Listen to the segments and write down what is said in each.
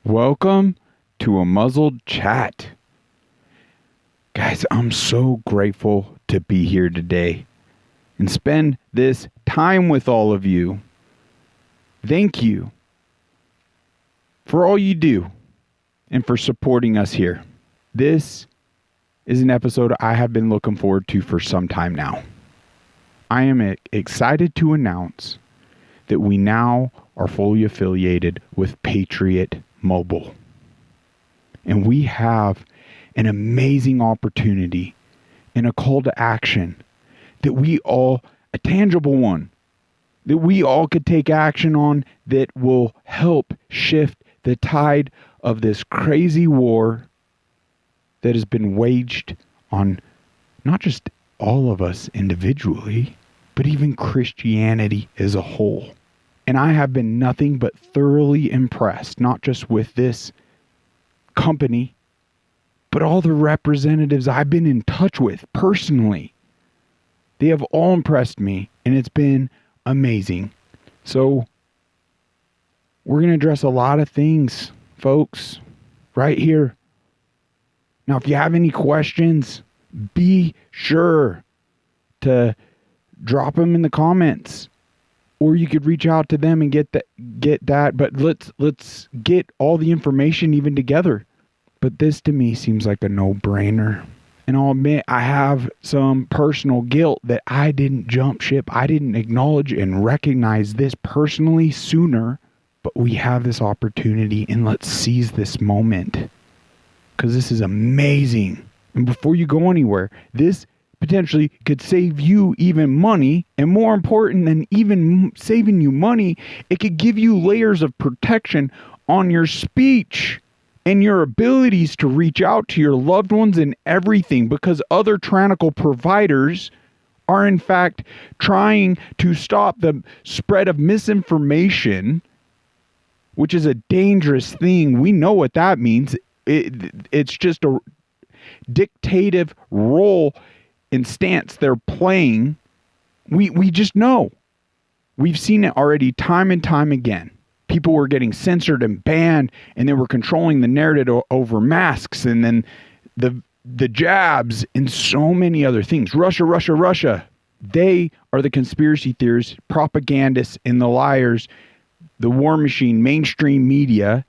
Welcome to a muzzled chat. Guys, I'm so grateful to be here today and spend this time with all of you. Thank you for all you do and for supporting us here. This is an episode I have been looking forward to for some time now. I am excited to announce that we now are fully affiliated with Patriot Mobile. And we have an amazing opportunity and a call to action that we all, a tangible one, that we all could take action on that will help shift the tide of this crazy war that has been waged on not just all of us individually, but even Christianity as a whole. And I have been nothing but thoroughly impressed, not just with this company, but all the representatives I've been in touch with personally. They have all impressed me, and it's been amazing. So we're going to address a lot of things, folks, right here. Now, if you have any questions, be sure to drop them in the comments, or you could reach out to them and get that. But let's get all the information even together. But this to me seems like a no-brainer. And I'll admit I have some personal guilt that I didn't jump ship. I didn't acknowledge and recognize this personally sooner. But we have this opportunity, and let's seize this moment, because this is amazing. And before you go anywhere, this potentially could save you even money, and more important than even saving you money, it could give you layers of protection on your speech and your abilities to reach out to your loved ones and everything, because other tyrannical providers are in fact trying to stop the spread of misinformation, which is a dangerous thing. We know what that means. It's just a dictative role and stance they're playing. We just know. We've seen it already time and time again. People were getting censored and banned, and they were controlling the narrative over masks, and then the jabs and so many other things. Russia. They are the conspiracy theorists, propagandists, and the liars, the war machine, mainstream media,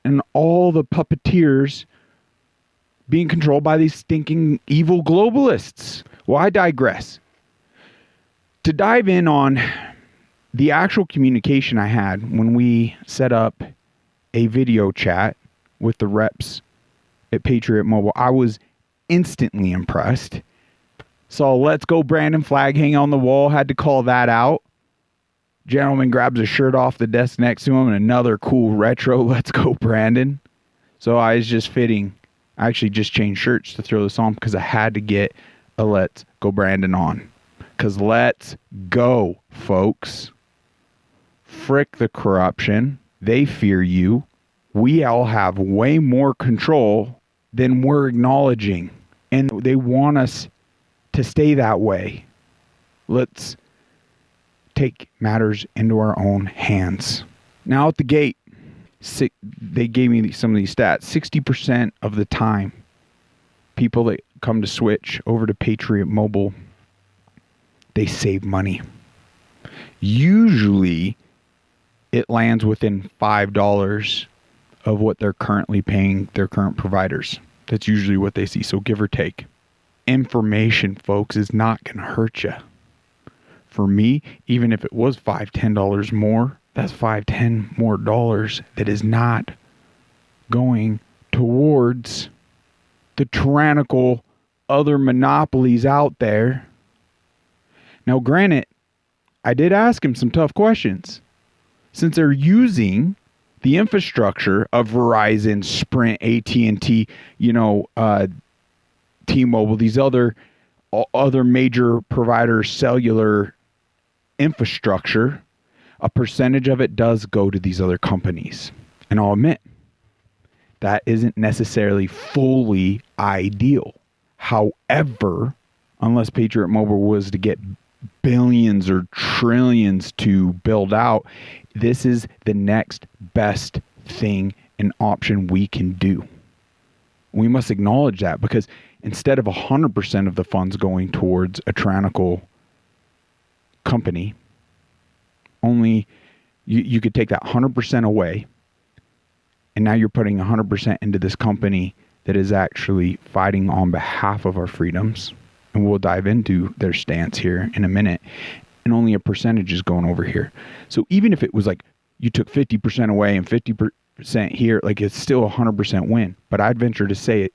and all the puppeteers being controlled by these stinking evil globalists. Well, I digress. To dive in on the actual communication I had when we set up a video chat with the reps at Patriot Mobile, I was instantly impressed. Saw Let's Go Brandon flag hang on the wall, had to call that out. Gentleman grabs a shirt off the desk next to him and another cool retro Let's Go Brandon. So I was just fitting. I actually just changed shirts to throw this on because I had to get a Let's Go Brandon on. Because let's go, folks. Frick the corruption. They fear you. We all have way more control than we're acknowledging. And they want us to stay that way. Let's take matters into our own hands. Now at the gate, they gave me some of these stats. 60% of the time, people that come to switch over to Patriot Mobile, they save money. Usually, it lands within $5 of what they're currently paying their current providers. That's usually what they see, so give or take. Information, folks, is not going to hurt you. For me, even if it was $5, $10 more, that's $5, $10 more dollars that is not going towards the tyrannical other monopolies out there. Now, granted, I did ask him some tough questions. Since they're using the infrastructure of Verizon, Sprint, AT&T, T-Mobile, these other major providers' cellular infrastructure, a percentage of it does go to these other companies. And I'll admit, that isn't necessarily fully ideal. However, unless Patriot Mobile was to get billions or trillions to build out, this is the next best thing and option we can do. We must acknowledge that, because instead of 100% of the funds going towards a tyrannical company, only you could take that 100% away, and now you're putting 100% into this company that is actually fighting on behalf of our freedoms. And we'll dive into their stance here in a minute. And only a percentage is going over here. So even if it was like you took 50% away and 50% here, like it's still a 100% win. But I'd venture to say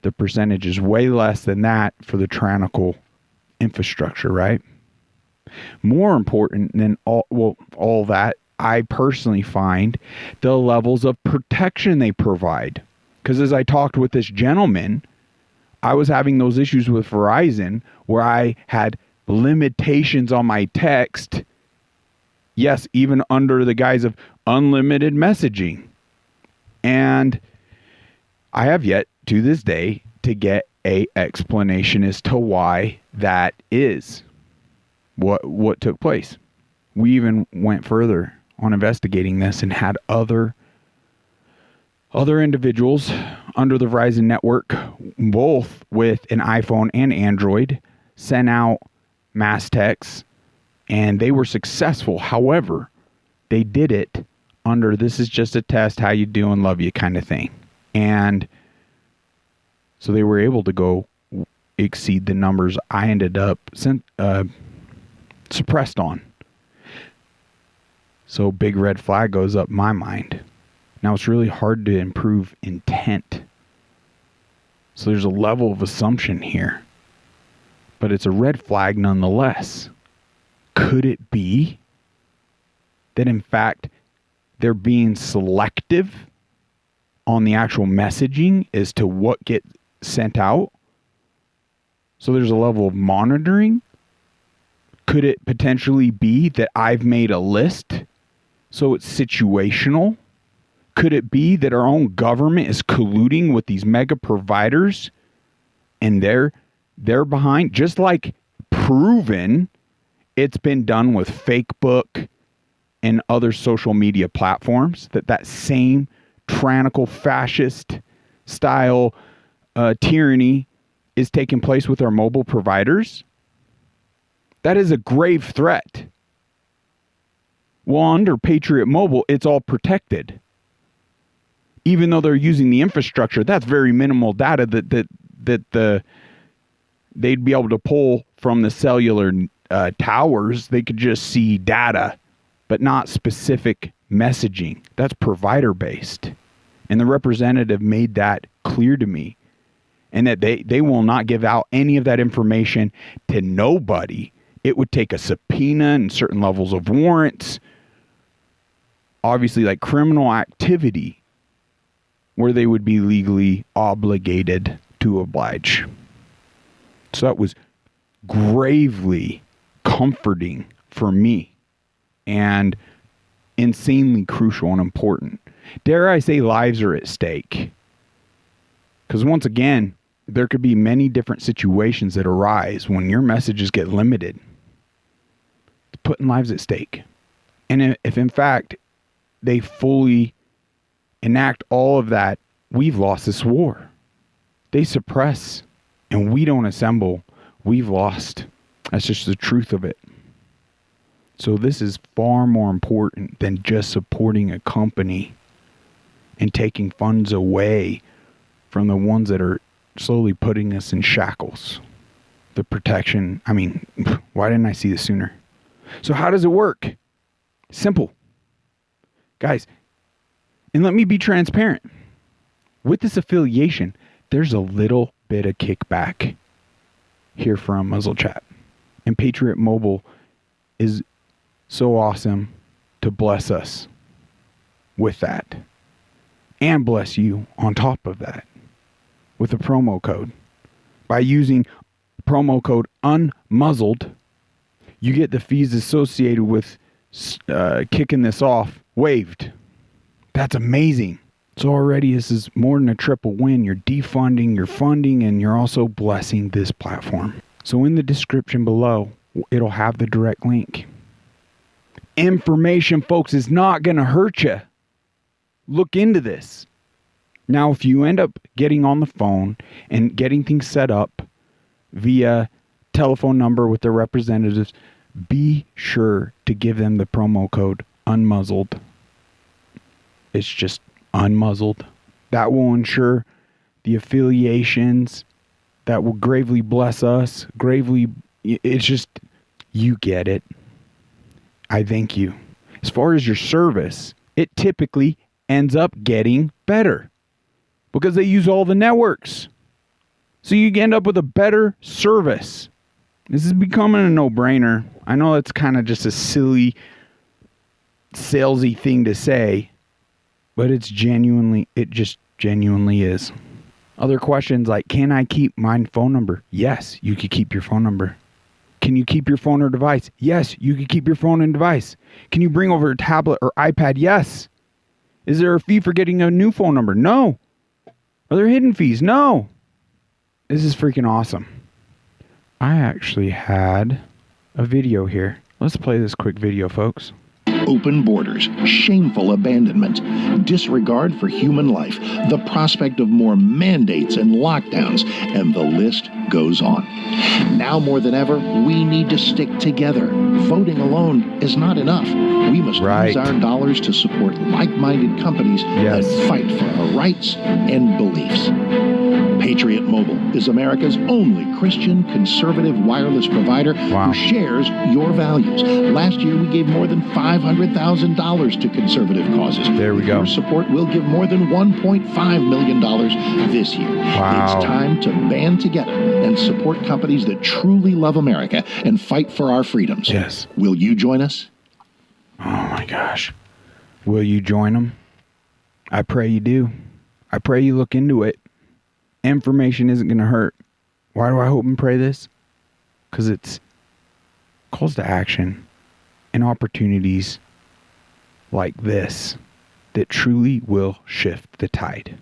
the percentage is way less than that for the tyrannical infrastructure, right? More important than all that, I personally find the levels of protection they provide. Because as I talked with this gentleman, I was having those issues with Verizon where I had limitations on my text. Yes, even under the guise of unlimited messaging. And I have yet to this day to get a explanation as to why that is. What took place. We even went further on investigating this and had other individuals under the Verizon network, both with an iPhone and Android, sent out mass texts, and they were successful. However, they did it under "this is just a test, how you doing, love you" kind of thing. And so they were able to go exceed the numbers I ended up suppressed on. So big red flag goes up my mind. Now it's really hard to improve intent. So there's a level of assumption here. But it's a red flag nonetheless. Could it be that in fact they're being selective on the actual messaging as to what gets sent out? So there's a level of monitoring. Could it potentially be that I've made a list so it's situational? Could it be that our own government is colluding with these mega providers and they're behind? Just like proven it's been done with Facebook and other social media platforms, that same tyrannical fascist style tyranny is taking place with our mobile providers. That is a grave threat. Well, under Patriot Mobile, it's all protected. Even though they're using the infrastructure, that's very minimal data that they'd be able to pull from the cellular towers. They could just see data, but not specific messaging. That's provider based. And the representative made that clear to me. And that they will not give out any of that information to nobody. It would take a subpoena and certain levels of warrants. Obviously, like criminal activity, where they would be legally obligated to oblige. So that was gravely comforting for me and insanely crucial and important. Dare I say lives are at stake? Because once again, there could be many different situations that arise when your messages get limited. It's putting lives at stake. And if in fact they fully enact all of that, we've lost this war. They suppress and we don't assemble, we've lost. That's just the truth of it. So this is far more important than just supporting a company and taking funds away from the ones that are slowly putting us in shackles. The protection, why didn't I see this sooner? So how does it work? Simple. Guys, and let me be transparent. With this affiliation, there's a little bit of kickback here from Muzzle Chat. And Patriot Mobile is so awesome to bless us with that. And bless you on top of that with a promo code. By using promo code UNMuzzled, you get the fees associated with kicking this off waived. That's amazing. So already this is more than a triple win. You're defunding, you're funding, and you're also blessing this platform. So in the description below, it'll have the direct link. information, folks, is not going to hurt you. Look into this. Now, if you end up getting on the phone and getting things set up via telephone number with their representatives, be sure to give them the promo code unmuzzled. It's just unmuzzled. That will ensure the affiliations that will gravely bless us. It's just, you get it. I thank you. As far as your service, it typically ends up getting better because they use all the networks. So you end up with a better service. This is becoming a no-brainer. I know it's kind of just a silly, salesy thing to say, but it just genuinely is. Other questions like, can I keep my phone number? Yes, you can keep your phone number. Can you keep your phone or device? Yes, you can keep your phone and device. Can you bring over a tablet or iPad? Yes. Is there a fee for getting a new phone number? No. Are there hidden fees? No. This is freaking awesome. I actually had a video here. Let's play this quick video, folks. Open borders, shameful abandonment, disregard for human life, the prospect of more mandates and lockdowns, and the list goes on. Now more than ever, we need to stick together. Voting alone is not enough. We must use our dollars to support like-minded companies that fight for our rights and beliefs. Patriot Mobile is America's only Christian conservative wireless provider who shares your values. Last year, we gave more than $500,000 to conservative causes. There we go. Your support will give more than $1.5 million this year. Wow. It's time to band together and support companies that truly love America and fight for our freedoms. Yes. Will you join us? Oh my gosh. Will you join them? I pray you do. I pray you look into it. Information isn't going to hurt. Why do I hope and pray this? Because it's calls to action and opportunities like this that truly will shift the tide.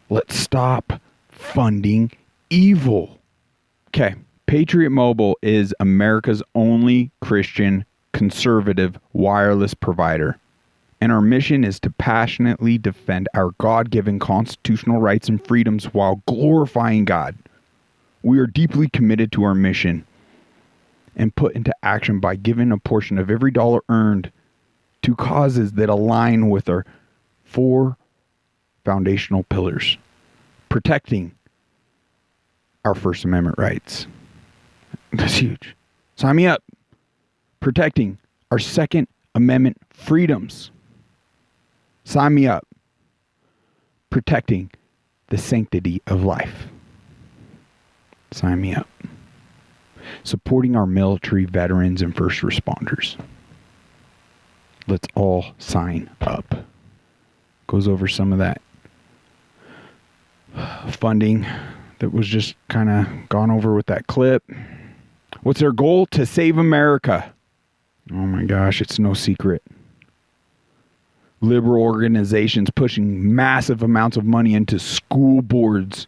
Let's stop funding evil. Okay, Patriot Mobile is America's only Christian conservative wireless provider. And our mission is to passionately defend our God-given constitutional rights and freedoms while glorifying God. We are deeply committed to our mission and put into action by giving a portion of every dollar earned to causes that align with our 4 foundational pillars. Protecting our First Amendment rights. That's huge. Sign me up. Protecting our Second Amendment freedoms. Sign me up. Protecting the sanctity of life. Sign me up. Supporting our military, veterans, and first responders. Let's all sign up. Goes over some of that funding that was just kind of gone over with that clip. What's their goal? To save America. Oh my gosh, it's no secret. Liberal organizations pushing massive amounts of money into school boards,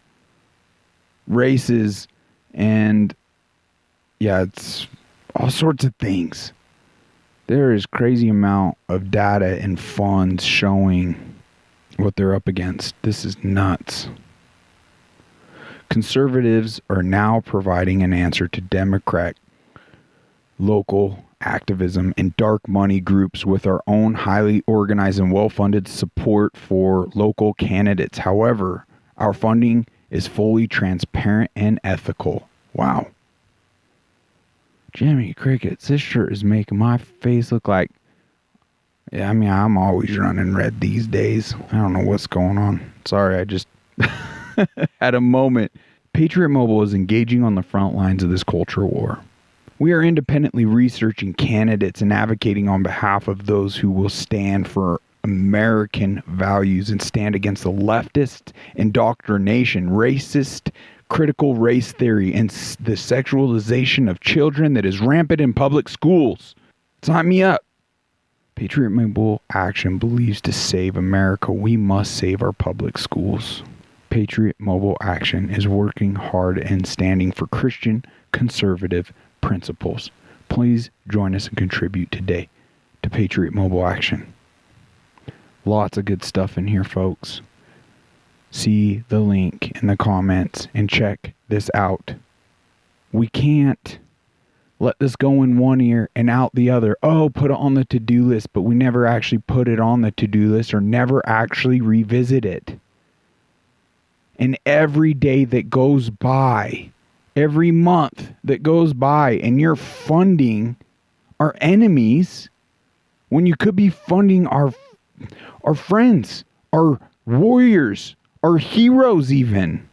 races, and it's all sorts of things. There is crazy amount of data and funds showing what they're up against. This is nuts. Conservatives are now providing an answer to Democrat local activism and dark money groups with our own highly organized and well-funded support for local candidates. However, our funding is fully transparent and ethical. Wow. Jimmy Crickets, this shirt is making my face look like... I'm always running red these days. I don't know what's going on. Sorry, I just had a moment. Patriot Mobile is engaging on the front lines of this culture war. We are independently researching candidates and advocating on behalf of those who will stand for American values and stand against the leftist indoctrination, racist, critical race theory, and the sexualization of children that is rampant in public schools. Sign me up. Patriot Mobile Action believes to save America, we must save our public schools. Patriot Mobile Action is working hard and standing for Christian conservative principles. Please join us and contribute today to to Patriot Mobile Action. Lots of good stuff in here, folks. See the link in the comments and check this out. We can't let this go in one ear and out the other. Oh, put it on the to-do list, but we never actually put it on the to-do list or never actually revisit it. And every day that goes by, every month that goes by, and you're funding our enemies when you could be funding our friends, our warriors, our heroes even.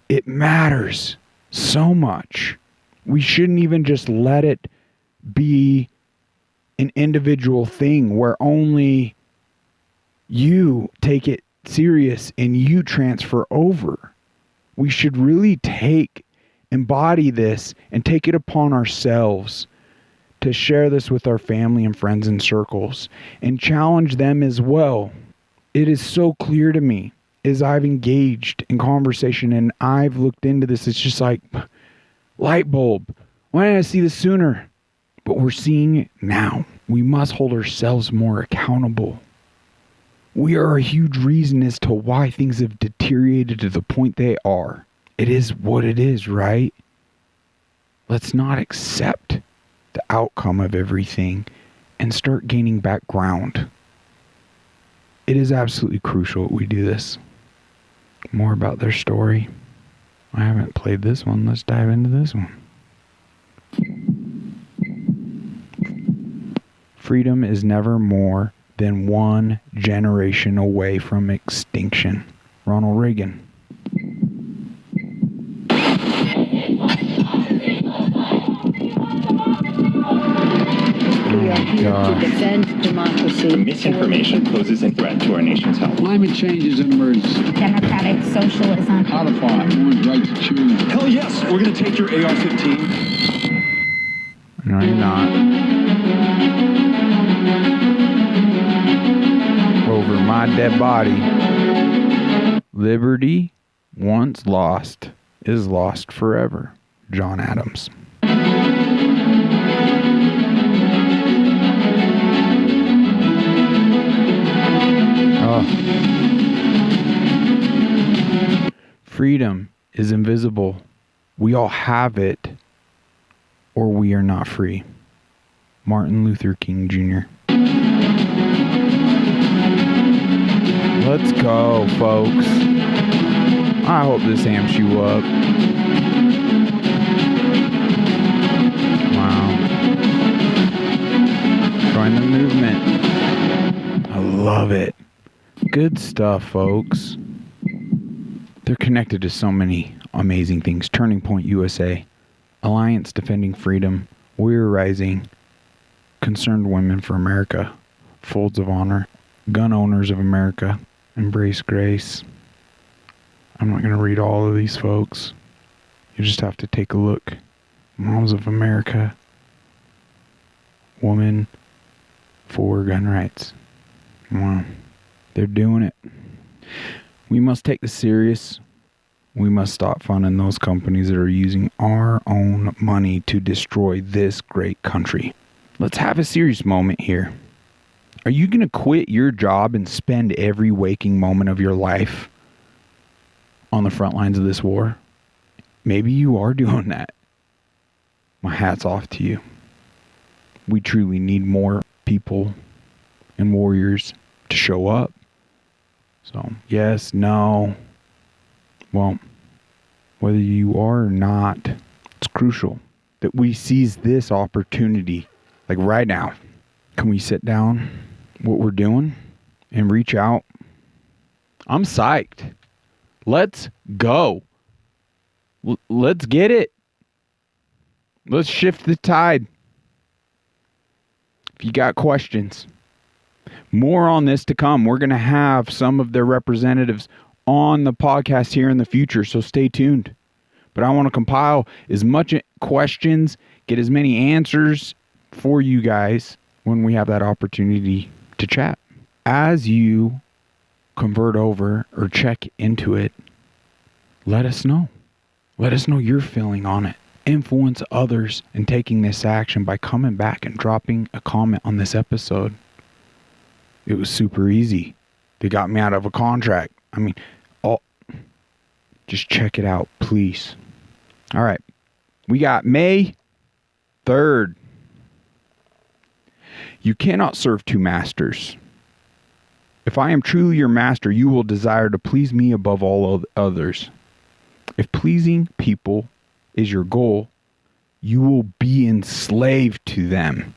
It matters so much. We shouldn't even just let it be an individual thing where only you take it serious and you transfer over. We should really embody this and take it upon ourselves to share this with our family and friends and circles and challenge them as well. It is so clear to me as I've engaged in conversation and I've looked into this. It's just like light bulb. Why didn't I see this sooner? But we're seeing it now. We must hold ourselves more accountable. We are a huge reason as to why things have deteriorated to the point they are. It is what it is, right? Let's not accept the outcome of everything and start gaining back ground. It is absolutely crucial that we do this. More about their story. I haven't played this one. Let's dive into this one. Freedom is never more than one generation away from extinction. Ronald Reagan. We are here to defend democracy. Misinformation poses a threat to our nation's health. Climate change is an emergency. Democratic socialism. Codify one's right to choose. Hell yes, we're going to take your AR-15. No, you're not. Over my dead body. Liberty, once lost, is lost forever. John Adams. Freedom is invisible. We all have it, or we are not free. Martin Luther King Jr. Let's go, folks. I hope this amps you up. Wow. Join the movement. I love it. Good stuff, folks. They're connected to so many amazing things. Turning Point USA, Alliance Defending Freedom, Warrior Rising, Concerned Women for America, Folds of Honor, Gun Owners of America, Embrace Grace. I'm not going to read all of these, folks. You just have to take a look. Moms of America, Woman for Gun Rights. Wow. They're doing it. We must take this serious. We must stop funding those companies that are using our own money to destroy this great country. Let's have a serious moment here. Are you going to quit your job and spend every waking moment of your life on the front lines of this war? Maybe you are doing that. My hat's off to you. We truly need more people and warriors to show up. So, yes, no. Well, whether you are or not, it's crucial that we seize this opportunity. Like right now. Can we sit down what we're doing and reach out? I'm psyched. Let's go. Let's get it. Let's shift the tide. If you got questions, more on this to come. We're going to have some of their representatives on the podcast here in the future, so stay tuned. But I want to compile as much questions, get as many answers for you guys when we have that opportunity to chat. As you convert over or check into it, let us know. Let us know your feeling on it. influence others in taking this action by coming back and dropping a comment on this episode. It was super easy. They got me out of a contract. I mean, just check it out, please. All right. We got May 3rd. You cannot serve two masters. If I am truly your master, you will desire to please me above all others. If pleasing people is your goal, you will be enslaved to them.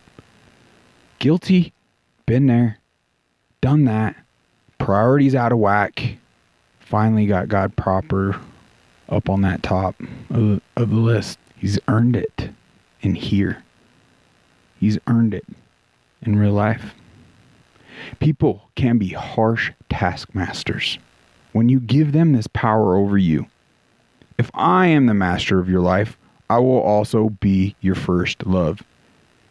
Guilty. Been there. Done that. Priorities out of whack. Finally got God proper up on that top of the list. He's earned it in here. He's earned it in real life. People can be harsh taskmasters when you give them this power over you. If I am the master of your life, I will also be your first love.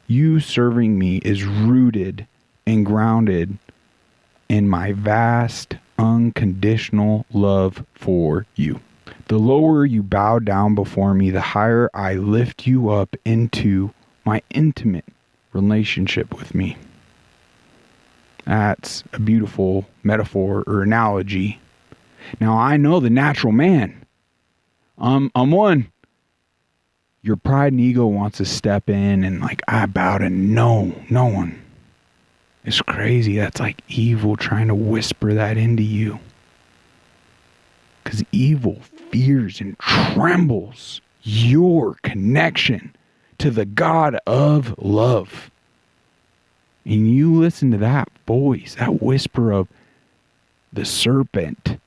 You serving me is rooted and grounded in my vast, unconditional love for you. The lower you bow down before me, the higher I lift you up into my intimate relationship with me. That's a beautiful metaphor or analogy. Now, I know the natural man. I'm one. Your pride and ego wants to step in and I bow to no one. It's crazy. That's like evil trying to whisper that into you. Because evil fears and trembles your connection to the God of love. And you listen to that voice, that whisper of the serpent.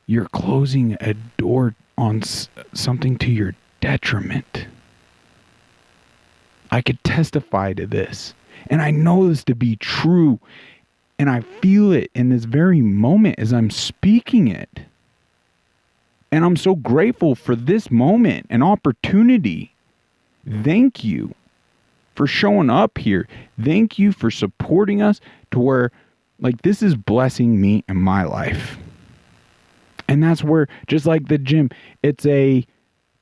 You're closing a door on something to your detriment. I could testify to this. And I know this to be true. And I feel it in this very moment as I'm speaking it. And I'm so grateful for this moment and opportunity. Thank you for showing up here. Thank you for supporting us to where this is blessing me in my life. And that's where, just like the gym, it's a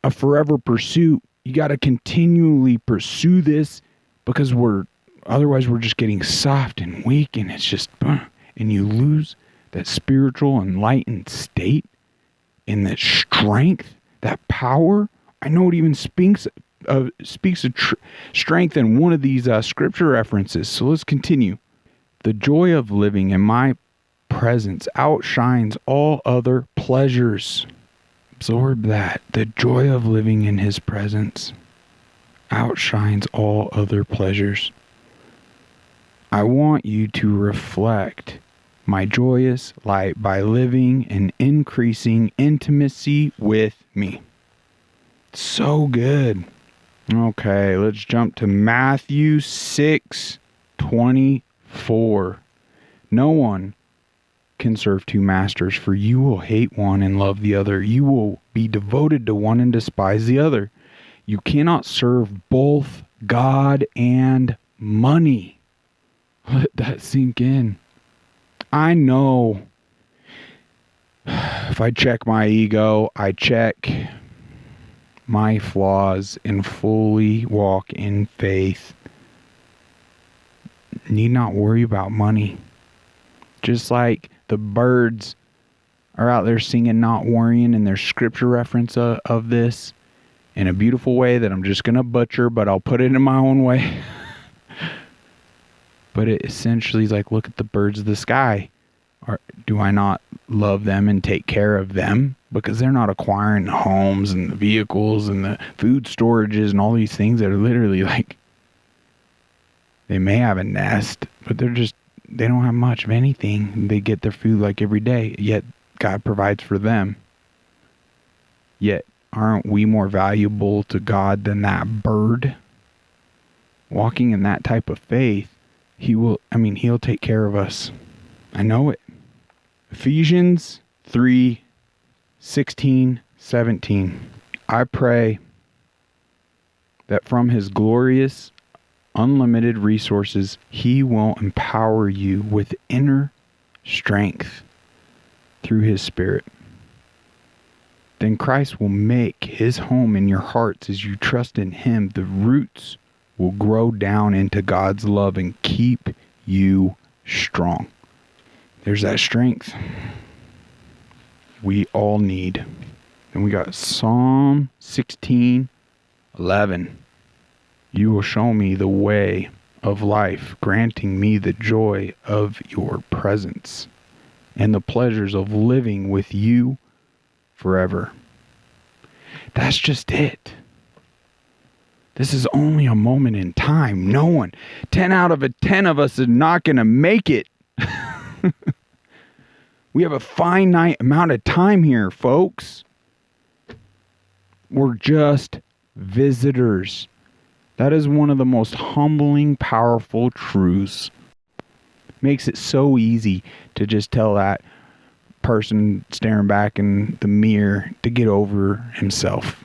forever pursuit. You got to continually pursue this because otherwise we're just getting soft and weak, and it's just, and you lose that spiritual enlightened state and that strength, that power. I know it even speaks of strength in one of these scripture references. So let's continue. The joy of living in my presence outshines all other pleasures. Absorb that. The joy of living in his presence outshines all other pleasures. I want you to reflect my joyous light by living and increasing intimacy with me. So good. Okay, let's jump to Matthew 6:24. No one can serve two masters, for you will hate one and love the other. You will be devoted to one and despise the other. You cannot serve both God and money. Let that sink in. I know if I check my ego, I check my flaws and fully walk in faith, need not worry about money. Just like the birds are out there singing Not Worrying, and there's scripture reference of this in a beautiful way that I'm just going to butcher, but I'll put it in my own way. But it essentially is like, look at the birds of the sky. Do I not love them and take care of them? Because they're not acquiring the homes and the vehicles and the food storages and all these things that are literally they may have a nest, but they don't have much of anything. They get their food every day, yet God provides for them. Yet, aren't we more valuable to God than that bird? Walking in that type of faith, he'll take care of us. I know it. Ephesians 3:16-17. I pray that from his glorious, unlimited resources, he will empower you with inner strength through his Spirit. then Christ will make his home in your hearts as you trust in him. The roots will grow down into God's love and keep you strong. There's that strength we all need. And we got Psalm 16:11. You will show me the way of life, granting me the joy of your presence and the pleasures of living with you forever. That's just it. This is only a moment in time. No one, 10 out of 10 of us is not going to make it. We have a finite amount of time here, folks. We're just visitors. That is one of the most humbling, powerful truths. Makes it so easy to just tell that person staring back in the mirror to get over himself.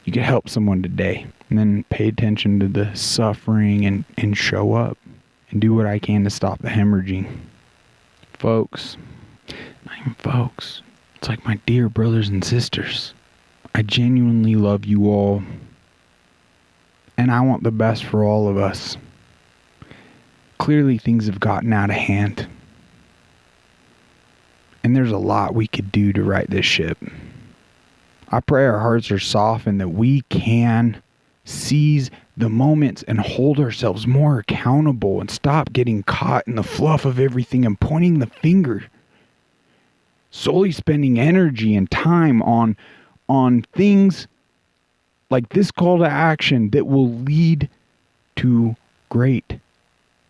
You can help someone today, and then pay attention to the suffering and show up and do what I can to stop the hemorrhaging. Folks, not even folks, it's like my dear brothers and sisters. I genuinely love you all, and I want the best for all of us. Clearly things have gotten out of hand, and there's a lot we could do to right this ship. I pray our hearts are softened, that we can seize the moments and hold ourselves more accountable and stop getting caught in the fluff of everything and pointing the finger. Solely spending energy and time on things like this call to action that will lead to great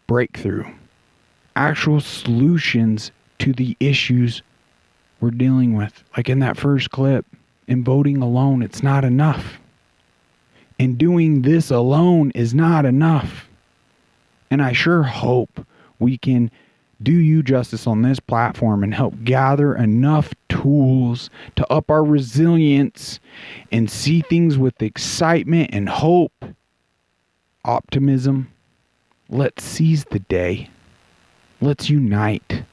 breakthrough. Actual solutions to the issues we're dealing with. Like in that first clip, in voting alone, it's not enough. And doing this alone is not enough. And I sure hope we can do you justice on this platform and help gather enough tools to up our resilience and see things with excitement and hope, optimism. Let's seize the day. Let's unite.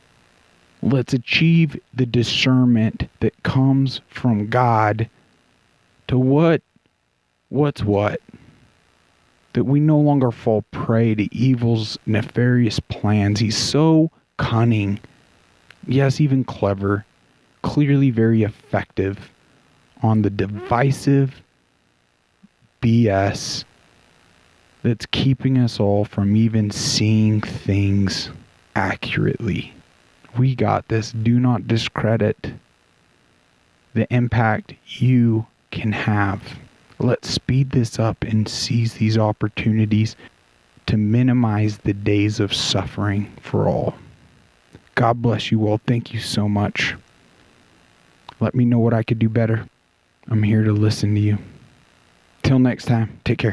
Let's achieve the discernment that comes from God to what's what. That we no longer fall prey to evil's nefarious plans. He's so cunning, yes, even clever, clearly very effective on the divisive BS that's keeping us all from even seeing things accurately. We got this. Do not discredit the impact you can have. Let's speed this up and seize these opportunities to minimize the days of suffering for all. God bless you all. Thank you so much. Let me know what I could do better. I'm here to listen to you. Till next time, take care.